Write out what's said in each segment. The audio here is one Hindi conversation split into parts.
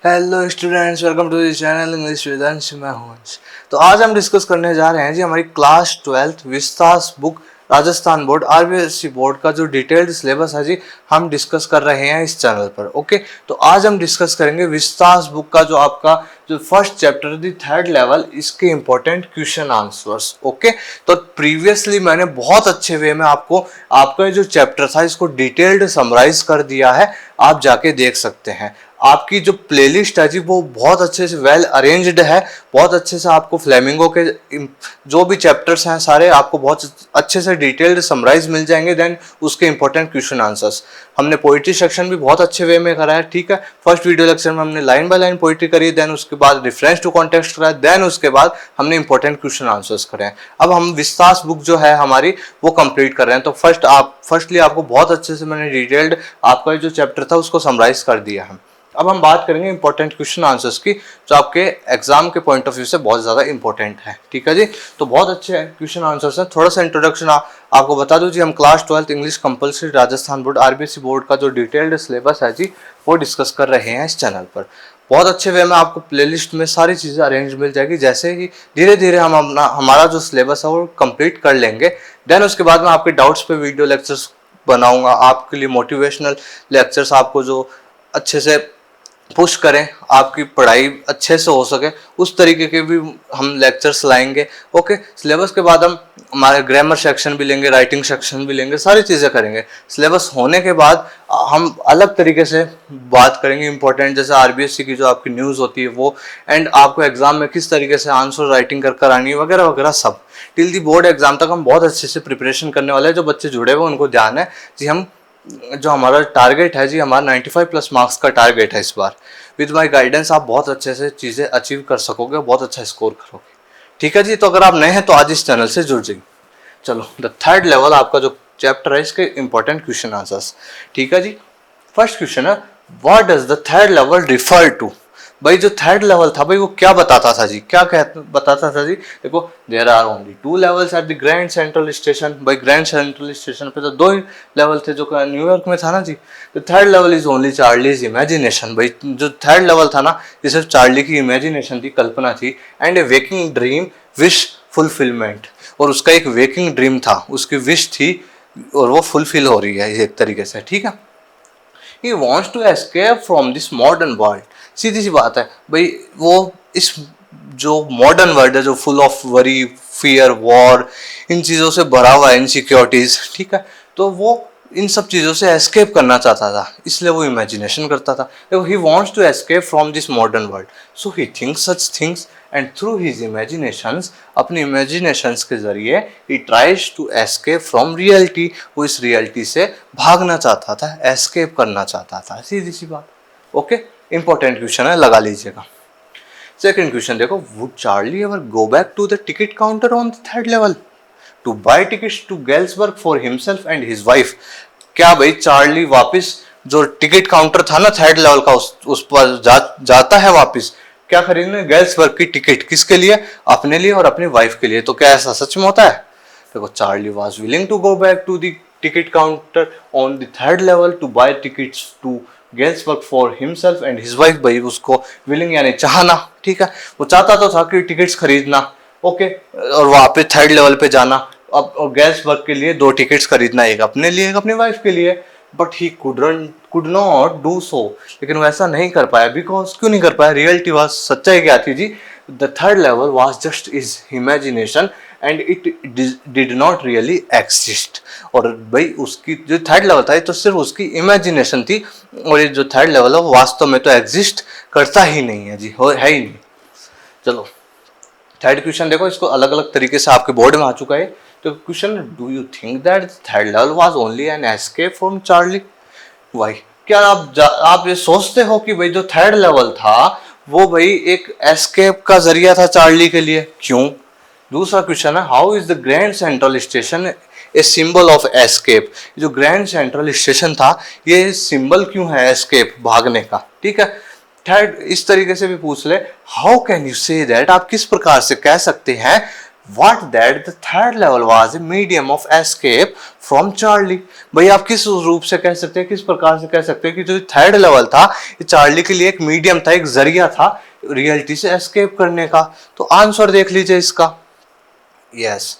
Hello students, welcome to the channel English with Ansh. मैं हूं अंश। तो आज हम डिस्कस करने जा रहे हैं जी हमारी class 12th Vistas book Rajasthan board RBSC board का जो डिटेल्ड सिलेबस है जी, हम डिस्कस कर रहे हैं इस चैनल पर। ओके, तो आज हम डिस्कस करेंगे विस्तास बुक का जो आपका जो फर्स्ट चैप्टर दी थर्ड लेवल, इसके इंपॉर्टेंट क्वेश्चन आंसर्स। ओके, तो प्रीवियसली मैंने बहुत अच्छे वे में आपको आपका जो चैप्टर था इसको डिटेल्ड समराइज कर दिया है, आप जाके देख सकते हैं। आपकी जो प्लेलिस्ट है जी वो बहुत अच्छे से वेल अरेंज्ड है, बहुत अच्छे से आपको फ्लेमिंगो के जो भी चैप्टर्स हैं सारे आपको बहुत अच्छे से डिटेल्ड समराइज मिल जाएंगे। देन उसके इंपॉर्टेंट क्वेश्चन आंसर्स हमने पोइट्री सेक्शन भी बहुत अच्छे वे में करा है। ठीक है, फर्स्ट वीडियो लेक्चर में हमने लाइन बाय लाइन पोइट्री करी, देन उसके बाद रेफरेंस टू कॉन्टेक्स्ट कराया, देन उसके बाद हमने इंपॉर्टेंट क्वेश्चन आंसर्स करे हैं। अब हम विस्तास बुक जो है हमारी वो कंप्लीट कर रहे हैं। तो फर्स्टली आपको बहुत अच्छे से मैंने डिटेल्ड आपका जो चैप्टर था उसको समराइज कर दिया है। अब हम बात करेंगे इंपॉर्टेंट क्वेश्चन आंसर्स की, जो आपके एग्जाम के पॉइंट ऑफ व्यू से बहुत ज़्यादा इंपॉर्टेंट है। ठीक है जी, तो बहुत अच्छे क्वेश्चन आंसर्स हैं। थोड़ा सा इंट्रोडक्शन आपको बता दूं जी, हम class 12th English compulsory Rajasthan board RBSC board का जो डिटेल्ड सिलेबस है जी वो डिस्कस कर रहे हैं इस चैनल पर। बहुत अच्छे वे में आपको प्लेलिस्ट में सारी चीज़ें अरेंज मिल जाएगी। जैसे ही धीरे धीरे हम हमारा जो सिलेबस है वो कंप्लीट कर लेंगे, देन उसके बाद में आपके डाउट्स पे वीडियो लेक्चर्स बनाऊंगा आपके लिए, मोटिवेशनल लेक्चर्स आपको जो अच्छे से पुश करें, आपकी पढ़ाई अच्छे से हो सके उस तरीके के भी हम लेक्चर्स लाएंगे। ओके, सिलेबस के बाद हम हमारे ग्रामर सेक्शन भी लेंगे, राइटिंग सेक्शन भी लेंगे, सारी चीज़ें करेंगे। सिलेबस होने के बाद हम अलग तरीके से बात करेंगे इंपॉर्टेंट, जैसे आरबीएससी की जो आपकी न्यूज़ होती है वो, एंड आपको एग्जाम में किस तरीके से आंसर राइटिंग कर आनी है वगैरह वगैरह सब। टिल दी बोर्ड एग्जाम तक हम बहुत अच्छे से प्रिपरेशन करने वाले हैं। जो बच्चे जुड़े हुए उनको ध्यान है जी, हम जो हमारा टारगेट है जी, हमारा 95+ मार्क्स का टारगेट है इस बार। विद माय गाइडेंस आप बहुत अच्छे से चीज़ें अचीव कर सकोगे, बहुत अच्छा स्कोर करोगे। ठीक है जी, तो अगर आप नए हैं तो आज इस चैनल से जुड़ जाइए। चलो, द थर्ड लेवल आपका जो चैप्टर है इसके इंपॉर्टेंट क्वेश्चन आंसर्स। ठीक है जी, फर्स्ट क्वेश्चन है, what does the third level refer to. भाई जो थर्ड लेवल था भाई वो क्या बताता था जी, क्या बताता था जी। देखो, there are only 2 levels at the grand central station. भाई ग्रैंड सेंट्रल स्टेशन पे तो 2 ही लेवल थे जो न्यूयॉर्क में था ना जी। The third level is only Charlie's imagination. भाई जो थर्ड लेवल था ना, ये सिर्फ चार्ली की इमेजिनेशन थी, कल्पना थी, and A waking dream wish fulfilment. और उसका एक वेकिंग ड्रीम था, उसकी विश थी और वो फुलफिल हो रही है एक तरीके से। ठीक है, he wants to escape from this modern world. सीधी सी बात है भाई, वो इस जो मॉडर्न वर्ल्ड है जो full of worry, fear, war, इन चीज़ों से भरा हुआ है, इनसिक्योरिटीज। ठीक है, तो वो इन सब चीज़ों से एस्केप करना चाहता था, इसलिए वो इमेजिनेशन करता था। देखो, he wants to escape from this modern world, so he thinks such things and through his imaginations, अपनी इमेजिनेशंस के जरिए he tries to escape from reality. वो इस रियलिटी से भागना चाहता था, एस्केप करना चाहता था, सीधी सी बात। ओके, इंपॉर्टेंट क्वेश्चन है, लगा लीजिएगा। सेकंड क्वेश्चन देखो, would Charlie ever go back to the ticket counter on the third level to buy tickets to Galesburg for himself and his wife. क्या भाई चार्ली वापस जो टिकट काउंटर था ना थर्ड लेवल का, उस पर जाता है वापस, क्या खरीदने, गेल्सबर्ग की टिकट, किसके लिए, अपने लिए और अपनी वाइफ के लिए। तो क्या ऐसा सच में होता है? देखो, Charlie was willing to go back to the ticket counter on the third level to buy tickets to Galesburg for himself and his wife. भाई उसको विलिंग यानी चाहना, ठीक है, वो चाहता तो था कि टिकट्स खरीदना, ओके, और वहां पे थर्ड लेवल पे जाना। अब और गेल्सबर्ग के लिए 2 टिकट्स खरीदना, एक अपने लिए एक अपनी वाइफ के लिए। But he could not do so, लेकिन वो ऐसा नहीं कर पाया। बिकॉज क्यों नहीं कर पाया? रियलिटी वाज, सच्चाई क्या थी जी, the third level was just is imagination and it did not really exist. और भाई उसकी जो थर्ड लेवल था ये तो सिर्फ उसकी इमेजिनेशन थी, और ये जो थर्ड लेवल है वो वास्तव में तो एग्जिस्ट करता ही नहीं है जी, है ही नहीं। चलो, थर्ड क्वेश्चन देखो, इसको अलग अलग तरीके से आपके बोर्ड में आ चुका है। तो question, do you think that third level was only an escape from Charlie? भाई क्या आप ये सोचते हो कि भाई जो थर्ड लेवल था वो भाई एक एस्केप का जरिया था चार्ली के लिए? क्यों? दूसरा क्वेश्चन है, how is the grand central station a symbol of escape? जो ग्रैंड सेंट्रल स्टेशन था ये सिंबल क्यों है एस्केप, भागने का? ठीक है, थर्ड इस तरीके से भी पूछ ले, how can you say that, आप किस प्रकार से कह सकते हैं What that the third level was a medium of escape from Charlie। भाई आप किस रूप से कह सकते हैं, किस प्रकार से कह सकते हैं कि जो थर्ड लेवल था ये चार्ली के लिए एक मीडियम था, एक जरिया था रियलिटी से एस्केप करने का। तो आंसर देख लीजिए इसका। Yes,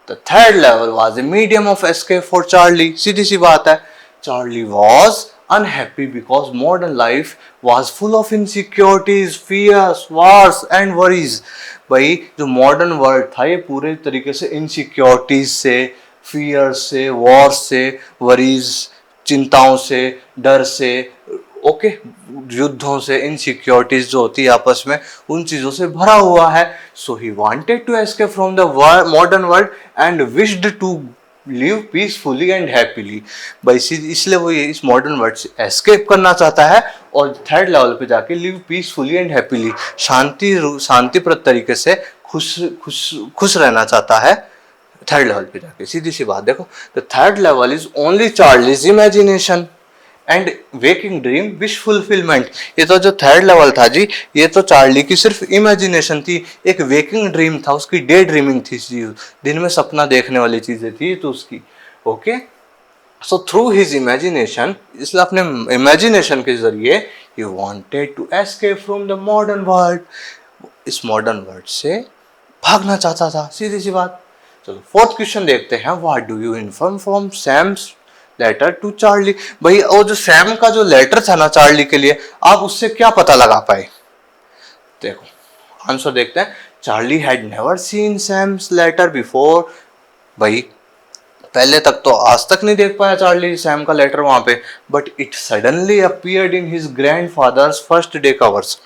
the third level was a medium of escape for Charlie. सीधी सी बात है, Charlie was unhappy because modern life was full of insecurities, fears, wars and worries। भाई जो मॉडर्न वर्ल्ड था ये पूरे तरीके से इनसिक्योरिटीज से, फियर से, वॉर से, वरीज, चिंताओं से, डर से, ओके, युद्धों से, इनसिक्योरिटीज जो होती है आपस में, उन चीजों से भरा हुआ है। So he wanted to escape from the modern world and wished to live peacefully and happily. भाई इसलिए वो ये इस मॉडर्न वर्ल्ड से एस्केप करना चाहता है और थर्ड लेवल पे जाके लिव पीसफुली एंड हैप्पीली, शांतिप्रद तरीके से खुश रहना चाहता है थर्ड लेवल पे जाके। सीधी सी बात देखो, the third level is only Charlie's imagination and waking dream wish fulfilment. ये तो जो थर्ड लेवल था जी, ये तो चार्ली की सिर्फ इमेजिनेशन थी, एक वेकिंग ड्रीम था, उसकी डे ड्रीमिंग थी जी, दिन में सपना देखने वाली चीजें थी तो उसकी। Okay, so through his imagination, इसलिए अपने इमेजिनेशन के जरिए he wanted to escape from the modern world, इस मॉडर्न वर्ल्ड से भागना चाहता था। सीधी सी बात। चलो फोर्थ क्वेश्चन देखते हैं। What do you inform from Sam's letter to Charlie. भाई वो जो सैम का जो लेटर था ना चार्ली के लिए, आप उससे क्या पता लगा पाए? देखो आंसर देखते हैं। Charlie had never seen Sam's letter before. भाई पहले तक तो आज तक नहीं देख पाया चार्ली सैम का लेटर वहां पे, but it suddenly appeared in his grandfathers first day covers.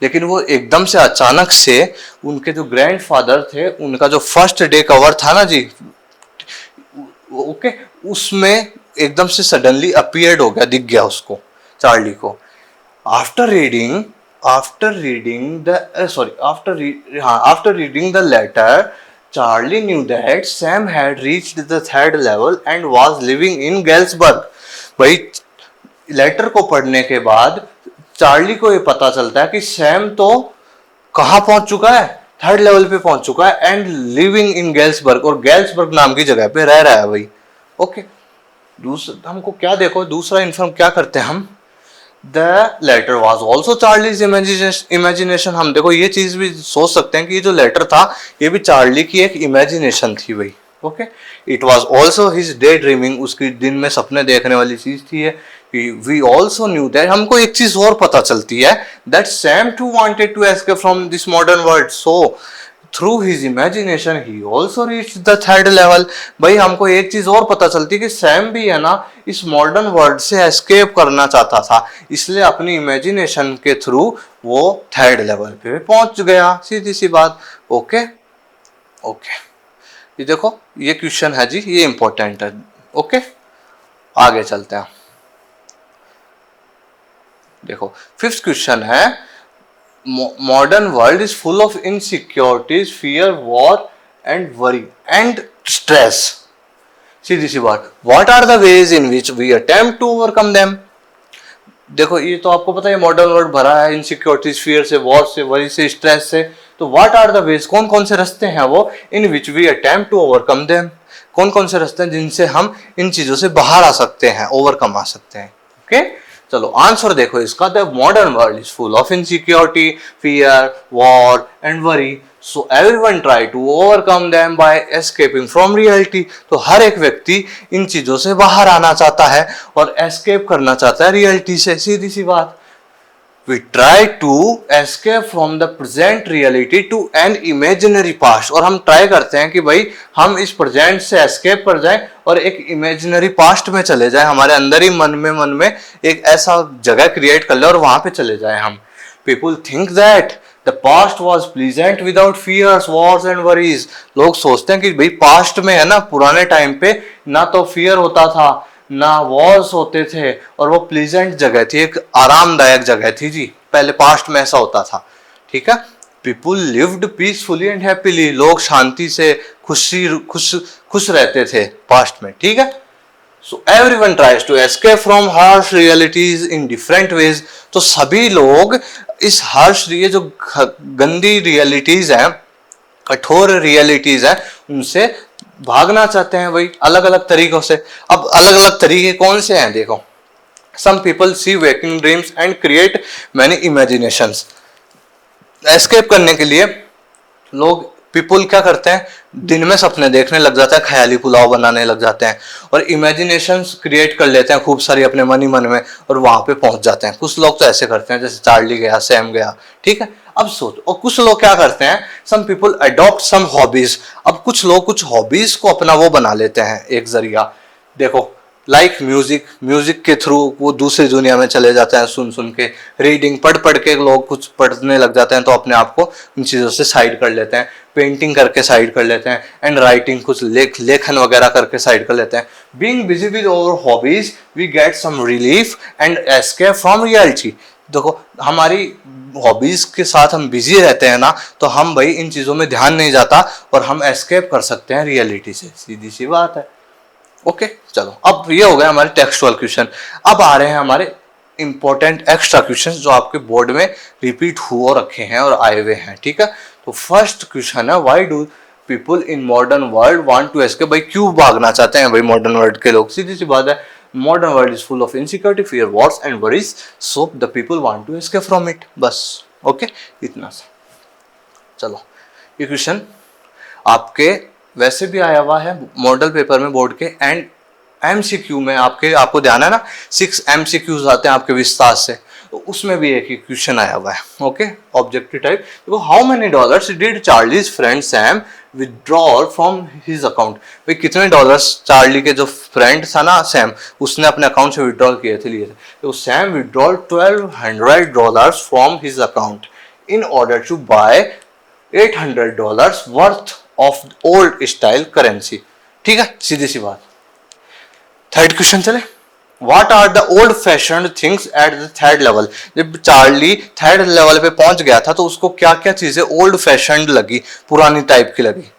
लेकिन वो एकदम से अचानक से उनके जो ग्रैंडफादर थे उनका जो फर्स्ट डे कवर था ना जी, ओके, उसमें एकदम से सडनली अपीयर्ड हो गया, दिख गया उसको, चार्ली को। After reading the letter Charlie knew that Sam had reached the third level and was living in Galesburg. भाई लेटर को पढ़ने के बाद चार्ली को ये पता चलता है कि सैम तो कहाँ पहुंच चुका है, थर्ड लेवल पे पहुंच चुका है एंड लिविंग इन गेल्सबर्ग, और गेल्सबर्ग नाम की जगह पे रह रहा है भाई। ओके, दूसरा हमको क्या देखो, दूसरा इन्फॉर्म क्या करते हैं हम, the letter was also Charlie's imagination. हम देखो ये चीज भी सोच सकते हैं कि ये जो लेटर था ये भी चार्ली की एक इमेजिनेशन थी भाई। Okay, it was also his day dreaming, उसकी दिन में सपने देखने वाली चीज थी। वी ऑल्सो न्यू दैट, हमको एक चीज और पता चलती है, that Sam too wanted to escape from this modern world, so through his imagination he also reach the third level. भाई हमको एक चीज और पता चलती है कि सैम भी है ना इस मॉडर्न वर्ल्ड से एस्केप करना चाहता था, इसलिए अपनी इमेजिनेशन के थ्रू वो थर्ड लेवल पे पहुंच गया। सीधी सी बात। ओके ओके, ये देखो ये क्वेश्चन है जी, ये इंपॉर्टेंट है। ओके, आगे चलते हैं। देखो फिफ्थ क्वेश्चन है, modern world is full of insecurities, fear, war and worry and stress. सीधी सी बात, what are the ways in which we attempt to overcome them. देखो ये तो आपको पता है मॉडर्न वर्ल्ड भरा है इनसिक्योरिटीज, फियर से, वॉर से, वरी से, स्ट्रेस से। तो व्हाट आर द वेज, कौन कौन से रास्ते हैं वो, in which we attempt to overcome them, कौन कौन से रास्ते हैं जिनसे हम इन चीजों से बाहर आ सकते हैं, ओवरकम आ सकते हैं। ओके, चलो आंसर देखो इसका, the modern world is full of insecurity, fear, war and worry, so everyone try to overcome them by escaping from reality. तो हर एक व्यक्ति इन चीजों से बाहर आना चाहता है और एस्केप करना चाहता है रियलिटी से। सीधी सी बात। We try to escape from the present reality to an imaginary past, और हम ट्राई करते हैं कि भाई हम इस प्रेजेंट से एस्केप कर जाएं और एक इमेजिनरी पास्ट में चले जाएं, हमारे अंदर ही मन में एक ऐसा जगह क्रिएट कर ले और वहां पे चले जाएं हम। People think that the past was pleasant without fears, wars and worries। लोग सोचते हैं कि भाई पास्ट में है ना, पुराने टाइम पे ना तो फियर होता था ना वॉर्स होते थे, और वो प्लीजेंट जगह थी, एक आरामदायक जगह थी जी, पहले पास्ट में ऐसा होता था। ठीक है, people lived peacefully and happily, लोग शांति से खुश रहते थे पास्ट में। ठीक है, so everyone tries to escape from harsh realities in different ways. तो सभी लोग इस हार्श, ये जो गंदी रियलिटीज हैं कठोर रियलिटीज है उनसे भागना चाहते हैं भाई अलग अलग तरीकों से। अब अलग अलग तरीके कौन से हैं देखो, some people see waking dreams and create many imaginations. Escape करने के लिए लोग पीपल क्या करते हैं, दिन में सपने देखने लग जाते हैं, ख्याली पुलाव बनाने लग जाते हैं और इमेजिनेशंस क्रिएट कर लेते हैं खूब सारी अपने मन ही मन में और वहां पे पहुंच जाते हैं। कुछ लोग तो ऐसे करते हैं जैसे चार्ली गया, सैम गया, ठीक है। अब सोच, और कुछ लोग क्या करते हैं, सम पीपल अडॉप्ट सम हॉबीज। अब कुछ लोग कुछ हॉबीज को अपना वो बना लेते हैं एक जरिया। देखो लाइक म्यूजिक, म्यूजिक के थ्रू वो दूसरी दुनिया में चले जाते हैं सुन सुन के। रीडिंग, पढ़ पढ़ के लोग कुछ पढ़ने लग जाते हैं तो अपने आप को उन चीज़ों से साइड कर लेते हैं। पेंटिंग करके साइड कर लेते हैं एंड राइटिंग, कुछ लेखन वगैरह करके साइड कर लेते हैं। Being busy with our hobbies we get some relief and escape from reality. देखो हमारी हॉबीज के साथ हम बिजी रहते हैं ना तो हम भाई इन चीज़ों में ध्यान नहीं जाता और हम एस्केप कर सकते हैं रियलिटी से, सीधी सी बात है। ओके चलो, अब ये हो गया हमारे टेक्सचुअल क्वेश्चन। अब आ रहे हैं हमारे इंपॉर्टेंट एक्स्ट्रा क्वेश्चंस जो आपके बोर्ड में रिपीट हो रखे हैं और आए हुए हैं, ठीक है। तो फर्स्ट क्वेश्चन है, why do people in modern world want to escape. भाई क्यों भागना चाहते हैं भाई मॉडर्न वर्ल्ड के लोग, सीधी सी बात है। Modern world is full of insecurity, fear, wars and worries, so the people want to escape from it. बस ओके, इतना सा। चलो ये क्वेश्चन आपके वैसे भी आया हुआ है मॉडल पेपर में बोर्ड के एंड एमसीक्यू में। आपको ध्यान है ना 6 एमसीक्यूज आते हैं आपके विस्तार से, तो उसमें भी एक ही क्वेश्चन आया हुआ है। Okay, objective type. देखो, how many dollars did Charlie's friend Sam withdraw from his account. भाई कितने डॉलर्स चार्ली के जो फ्रेंड था ना सैम, उसने अपने अकाउंट से विदड्रॉ किए थे, लिए थे। तो Sam withdraw $1200 from his account in order to buy $800 worth of old style currency. ठीक है, सीधी सी बात। थर्ड क्वेश्चन चले, what are the old fashion things at the third level. जब चार्ली थर्ड लेवल पे पहुंच गया था तो उसको क्या क्या चीजें ओल्ड फैशन लगी, पुरानी टाइप की लगी।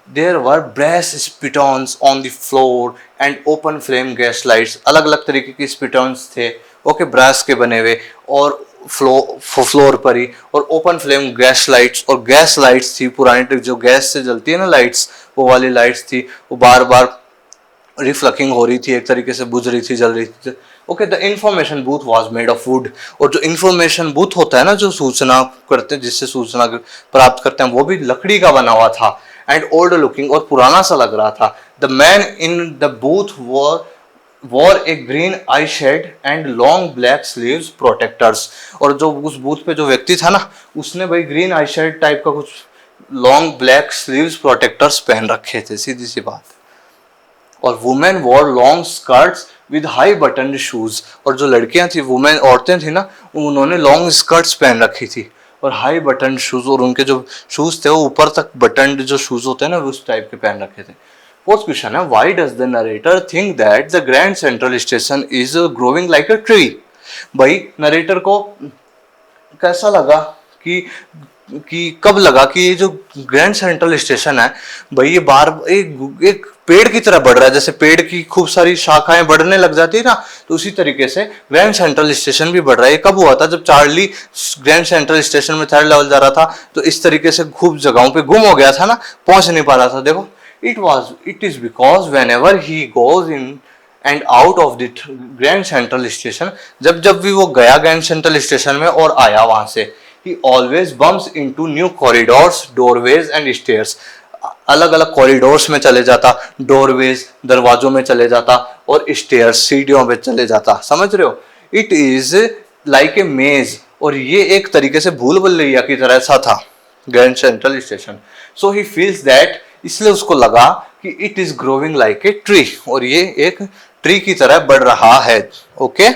There were brass spittoons on the floor and open flame gas lights. अलग अलग तरीके के स्पिटॉन्स थे, ओके, ब्रास के बने हुए और फ्लोर पर ही, और ओपन फ्लेम गैस लाइट्स, और गैस लाइट्स थी पुरानी जो गैस से जलती है ना लाइट्स, वो वाली लाइट्स थी, वो बार बार रिफ्लेक्टिंग हो रही थी, एक तरीके से बुझ रही थी, जल रही थी। Okay, the information booth was made of would. और जो इंफॉर्मेशन बूथ होता है ना, जो सूचना करते हैं, जिससे सूचना प्राप्त करते हैं, वो भी लकड़ी का बना हुआ था एंड ओल्ड लुकिंग, और पुराना सा लग रहा था। The man in the booth wore a green eye shade and long black sleeves protectors. और जो उस बूथ पे जो व्यक्ति था ना, उसने भाई ग्रीन आई शेड टाइप का कुछ लॉन्ग ब्लैक स्लीव्स प्रोटेक्टर्स पहन रखे थे, सीधी सी बात। और women war long skirts with high button shoes. और जो लड़कियां थी, वुमेन औरतें थी ना, उन्होंने लॉन्ग स्कर्ट्स पहन रखी थी और हाई बटन शूज, और उनके जो शूज थे वो ऊपर तक बटन जो शूज होते हैं ना, उस टाइप के पहन रखे थे। फोर्थ क्वेश्चन है, why does the narrator think that the grand central station is growing like a tree. भाई नरेटर को कैसा लगा कि कब लगा कि ये जो ग्रैंड सेंट्रल स्टेशन है भाई ये एक पेड़ की तरह बढ़ रहा है। जैसे पेड़ की खूब सारी शाखाएं बढ़ने लग जाती है ना, तो उसी तरीके से ग्रैंड सेंट्रल स्टेशन भी बढ़ रहा है। ये कब हुआ था? जब चार्ली ग्रैंड सेंट्रल स्टेशन में थर्ड लेवल जा रहा था तो इस तरीके से खूब जगहों पे गुम हो गया था ना, पहुंच नहीं पा रहा था। देखो, it is because whenever he goes in and out of the grand central station, जब भी वो गया ग्रैंड सेंट्रल स्टेशन में और आया वहां से, he always bumps into new corridors, doorways and stairs। अलग अलग कॉरिडोर्स में चले जाता, डोरवेज दरवाजों में चले जाता, और स्टेयर्स सीढ़ियों पे चले जाता। समझ रहे हो? इट इज लाइक ए मेज, और ये एक तरीके से भूल भुलैया की तरह सा था grand central station. So he feels that, इसलिए उसको लगा कि it is growing like a tree, और ये एक ट्री की तरह बढ़ रहा है। ओके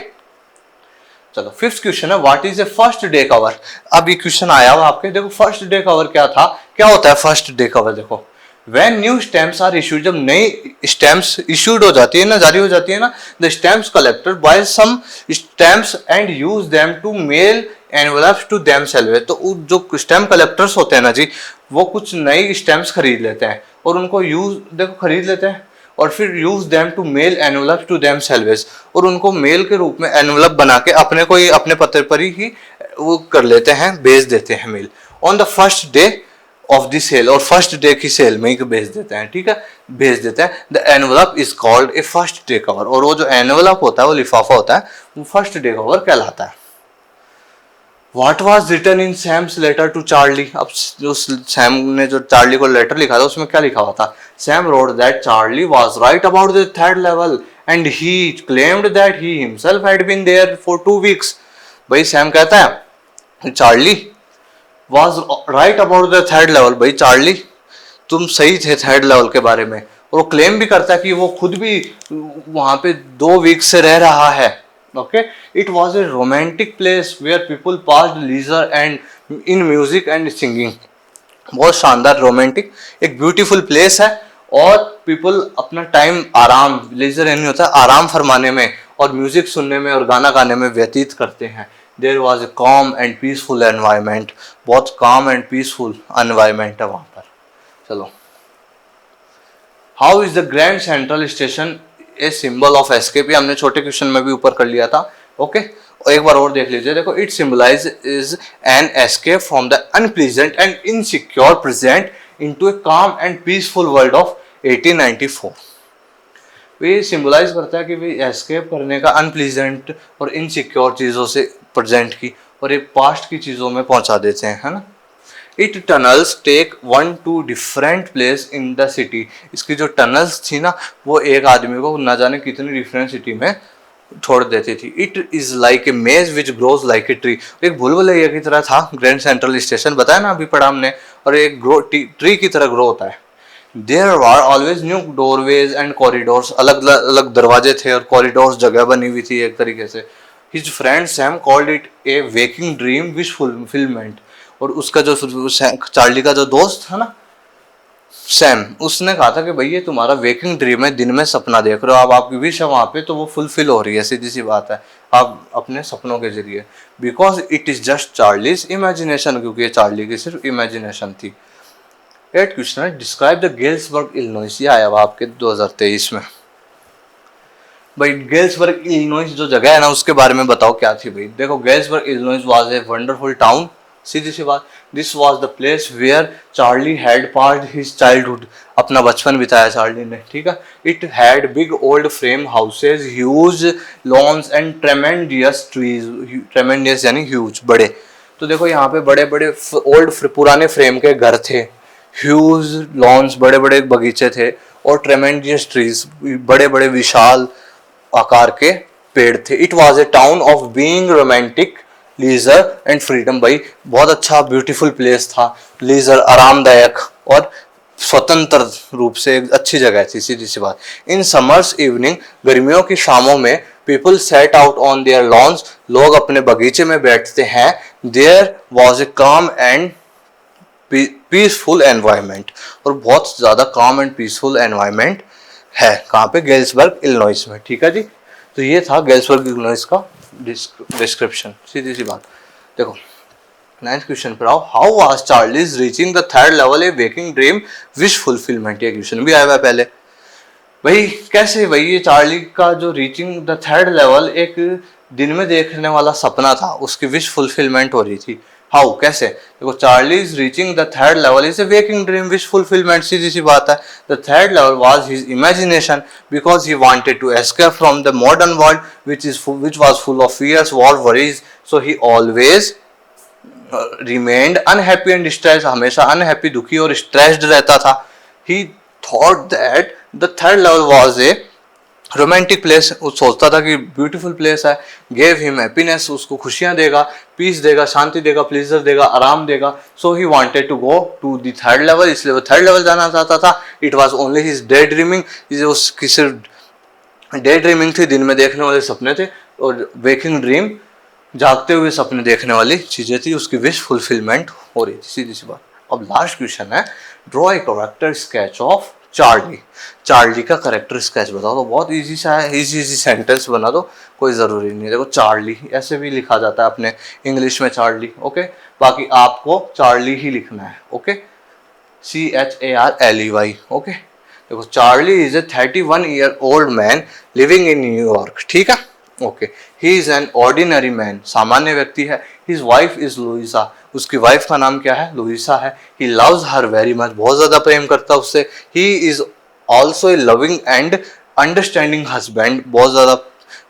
चलो, फिफ्थ क्वेश्चन है, what is a first day cover. अब ये क्वेश्चन आया हुआ आपके, देखो फर्स्ट डे कवर क्या था, क्या होता है फर्स्ट डे कवर। देखो, When new stamps are issued, जब नई स्टैम्प्स इशूड हो जाती है ना, जारी हो जाती है ना, the stamps collected buy some stamps and use them to mail envelopes to themselves। तो जो स्टैम्प कलेक्टर्स होते हैं ना जी, वो कुछ नई स्टैम्प्स खरीद लेते हैं और उनको खरीद लेते हैं और फिर use them to mail envelope to themselves, और उनको मेल के रूप में एनवलप बना के अपने पते पर ही वो कर लेते हैं, भेज देते हैं mail. On the first day of the sale, और फर्स्ट डे की सेल में ही भेज देते हैं, ठीक है, भेज देते हैं। The envelope is called a first day cover, और वो जो एनवलप होता है, वो लिफाफा होता है, वो फर्स्ट डे कवर कहलाता है। What was written in Sam's letter to Charlie? अब जो सैम ने जो चार्ली को लेटर लिखा था उसमें क्या लिखा हुआ था? Sam wrote that Charlie was right about the third level and he claimed that he himself had been there for 2 weeks. भाई सैम कहता है Charlie was right about the third level, भाई चार्ली तुम सही थे थर्ड लेवल के बारे में, और वो क्लेम भी करता है कि वो खुद भी वहां पे 2 वीक से रह रहा है। Okay, it was a romantic place where people passed leisure and in music and singing. बहुत शानदार रोमांटिक एक ब्यूटीफुल प्लेस है, और पीपल अपना टाइम आराम, लीजर यानी होता है आराम फरमाने में और म्यूजिक सुनने में और गाना गाने में व्यतीत करते हैं। There was a calm and peaceful environment, बहुत काम एंड पीसफुल एनवायरमेंट है वहां पर। चलो, how is the grand central station a symbol of escape? ये हमने छोटे क्वेश्चन में भी ऊपर कर लिया था। ओके, एक बार और देख लीजिए। देखो, it symbolize is an escape from the unpleasant and insecure present into a calm and peaceful world of 1894। ये सिंबलाइज करता है कि भाई एस्केप करने का अनप्लीजेंट और इनसिक्योर चीज़ों से प्रेजेंट की और एक पास्ट की चीज़ों में पहुंचा देते हैं, है ना। It tunnels take one to different place in the city. इसकी जो टनल्स थी ना, वो एक आदमी को ना जाने कितनी डिफरेंट सिटी में छोड़ देती थी। इट इज लाइक ए मेज which grows like a tree. एक भूलभुलैया की तरह था ग्रैंड सेंट्रल स्टेशन, बताया ना अभी पढ़ा हमने, और एक ट्री की तरह ग्रो होता है। There are always new doorways and corridors, अलग अलग दरवाजे थे और कॉरिडोर्स, जगह बनी हुई थी एक तरीके से। His friend Sam called it A waking dream wish fulfilment. और उसका जो चार्ली का जो दोस्त था ना सैम, उसने कहा था कि भाई ये तुम्हारा वेकिंग ड्रीम है, दिन में सपना देख रहे हो, अब आपकी विश है वहां पे तो वो फुलफिल हो रही है, सीधी सी बात है, आप अपने सपनों के जरिए। Because it is just Charlie's imagination, क्योंकि ये चार्ली की सिर्फ इमेजिनेशन थी। 8 क्वेश्चन है, डिस्क्राइब द गेल्सबर्ग इलिनॉइस। ये आया हुआ आपके 2023 में। भाई गेल्सबर्ग इलिनॉइस जो जगह है ना, उसके बारे में बताओ क्या थी। भाई देखो, Galesburg Illinois was a wonderful town, सीधी सी बात। This was the place where Charlie had passed his childhood, अपना बचपन बिताया चार्ली ने, ठीक है। It had big old frame houses, huge lawns and tremendous trees. Tremendous यानी ह्यूज, बड़े। तो देखो यहाँ पे बड़े बड़े ओल्ड पुराने फ्रेम के घर थे, ह्यूज लॉन्स बड़े बड़े बगीचे थे, और ट्रेमेंडियस ट्रीज बड़े बड़े विशाल आकार के पेड़ थे। It was a town of being romantic, leisure and freedom. भाई बहुत अच्छा ब्यूटीफुल प्लेस था, लीजर आरामदायक और स्वतंत्र रूप से एक अच्छी जगह थी, सीधी सी बात। इन समर्स इवनिंग, गर्मियों की शामों में, people set out on their lawns, लोग अपने बगीचे में बैठते हैं। There was A calm and peaceful environment, और बहुत ज्यादा काम एंड पीसफुल एनवायरमेंट है कहाँ पे? गेल्सबर्ग इलिनॉइस में, ठीक है जी। तो ये था गेल्सबर्ग इलिनॉइस का डिस्क्रिप्शन, सीधी सी बात। देखो 9th क्वेश्चन पर आओ। How was Charlie's reaching the third level A waking dream wish fulfilment? ये क्वेश्चन भी आया हुआ है पहले। भाई कैसे? भाई ये चार्ली का जो रीचिंग द थर्ड लेवल एक दिन में देखने वाला सपना था, उसकी विश फुलफिलमेंट हो रही थी। हाउ, कैसे? देखो, Charlie is reaching the third level is a waking dream wish fulfilment, सीधी सी बात है। The third level was his imagination because he wanted to escape from the modern world which was full of fears, war, worries, so he always remained unhappy and stressed, हमेशा अनहैप्पी, दुखी और स्ट्रेस्ड रहता था। He thought that the third level was a romantic place, वो सोचता था कि ब्यूटीफुल प्लेस है, गेव हिम हैप्पीनेस, उसको खुशियां देगा, पीस देगा, शांति देगा, प्लेजर देगा, आराम देगा। So he wanted to go to the third level, इसलिए वो थर्ड लेवल जाना चाहता था। It was only his day dreaming, उसकी सिर्फ डे ड्रीमिंग थी, दिन में देखने वाले सपने थे, और वेकिंग ड्रीम जागते हुए सपने देखने वाली चीजें थी, उसकी विश फुलफिलमेंट हो रही थी, सीधी सी बात। अब लास्ट क्वेश्चन है, draw a character sketch of Charlie. Charlie का कैरेक्टर स्केच बताओ। तो बहुत इजी सा है, इजी सेंटेंस बना दो, कोई ज़रूरी नहीं है। देखो, चार्ली ऐसे भी लिखा जाता है अपने इंग्लिश में, चार्ली, ओके। बाकी आपको चार्ली ही लिखना है, ओके, CHARLEY, ओके। देखो, Charlie is a 31-year-old man living in New York, ठीक है, okay, he is an ordinary man, सामान्य व्यक्ति है। हिज वाइफ इज लुइसा, उसकी वाइफ का नाम क्या है? लुइसा है। He loves her very much, बहुत ज्यादा प्रेम करता है उससे। He is also a loving and understanding husband, बहुत ज्यादा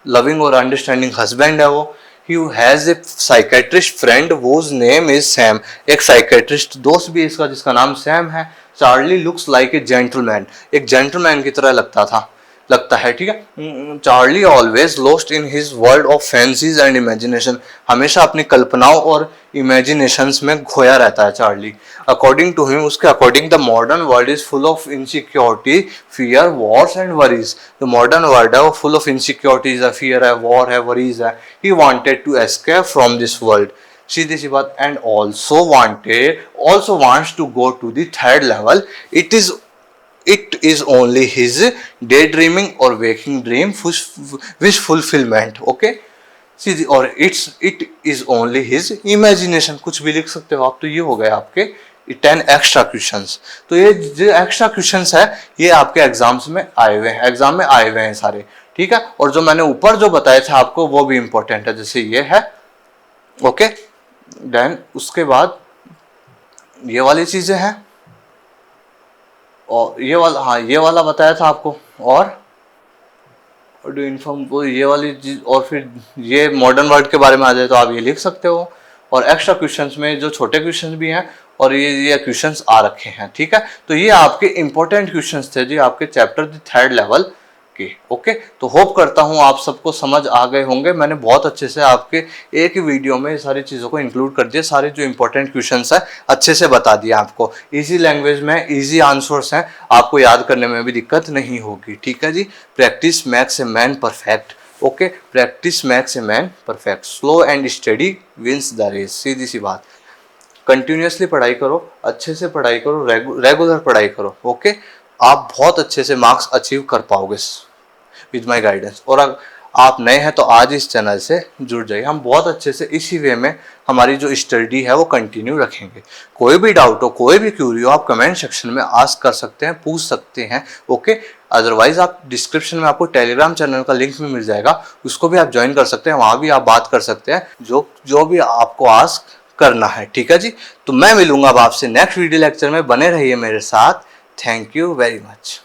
लविंग और अंडरस्टैंडिंग हस्बैंड है वो। He has a psychiatrist friend whose name is Sam, एक साइकेट्रिस्ट दोस्त भी इसका जिसका नाम सैम है। Charlie looks like a gentleman, एक जेंटलमैन की तरह लगता है, ठीक है। Charlie always lost in his world of fancies and imagination, हमेशा अपनी कल्पनाओं और इमेजिनेशंस में खोया रहता है चार्ली। अकॉर्डिंग टू हिम, उसके according, the modern world is full of insecurity, fear, wars and worries. जो मॉडर्न वर्ल्ड है वो फुल ऑफ इनसिक्योरिटीज है, फियर है, वॉर है, वरीज है। He wanted to escape from this world, सीधी सी बात। And also wants to go to the third level. It is only his daydreaming or waking dream wish fulfillment, okay। सीधी, और it is only his imagination, कुछ भी लिख सकते हो आप। तो ये हो गए आपके 10 एक्स्ट्रा क्वेश्चंस। तो ये जो एक्स्ट्रा क्वेश्चंस है ये आपके एग्जाम में आए हुए हैं सारे, ठीक है। और जो मैंने ऊपर जो बताए थे आपको वो भी इंपॉर्टेंट है, जैसे ये है, ओके। देन उसके बाद ये वाली चीजें हैं, और ये वाला, हाँ ये वाला बताया था आपको। और डू इन्फॉर्म को ये वाली चीज, और फिर ये मॉडर्न वर्ड के बारे में आ जाए तो आप ये लिख सकते हो। और एक्स्ट्रा क्वेश्चंस में जो छोटे क्वेश्चंस भी हैं और ये क्वेश्चंस आ रखे हैं, ठीक है। तो ये आपके इंपॉर्टेंट क्वेश्चंस थे जी आपके चैप्टर द थर्ड लेवल के, ओके। तो होप करता हूँ आप सबको समझ आ गए होंगे। मैंने बहुत अच्छे से आपके एक ही वीडियो में सारी चीज़ों को इंक्लूड कर दिया, सारे जो इंपॉर्टेंट क्वेश्चंस है अच्छे से बता दिया आपको। इजी लैंग्वेज में इजी आंसर्स हैं, आपको याद करने में भी दिक्कत नहीं होगी, ठीक है जी। Practice makes a man perfect, okay. Practice makes a man perfect, slow and study wins the race, सीधी सी बात। कंटिन्यूसली पढ़ाई करो, अच्छे से पढ़ाई करो, रेगुलर पढ़ाई करो, ओके। आप बहुत अच्छे से मार्क्स अचीव कर पाओगे विद माई गाइडेंस। और अगर आप नए हैं तो आज इस चैनल से जुड़ जाइए, हम बहुत अच्छे से इसी वे में हमारी जो स्टडी है वो कंटिन्यू रखेंगे। कोई भी डाउट हो, कोई भी क्यूरी हो, आप कमेंट सेक्शन में आस्क कर सकते हैं, पूछ सकते हैं, ओके। अदरवाइज आप डिस्क्रिप्शन में आपको टेलीग्राम चैनल का लिंक भी मिल जाएगा, उसको भी आप ज्वाइन कर सकते हैं, वहाँ भी आप बात कर सकते हैं जो भी आपको आस्क करना है, ठीक है जी। तो मैं मिलूंगा अब आपसे नेक्स्ट वीडियो लेक्चर में, बने रहिए मेरे साथ। Thank you very much.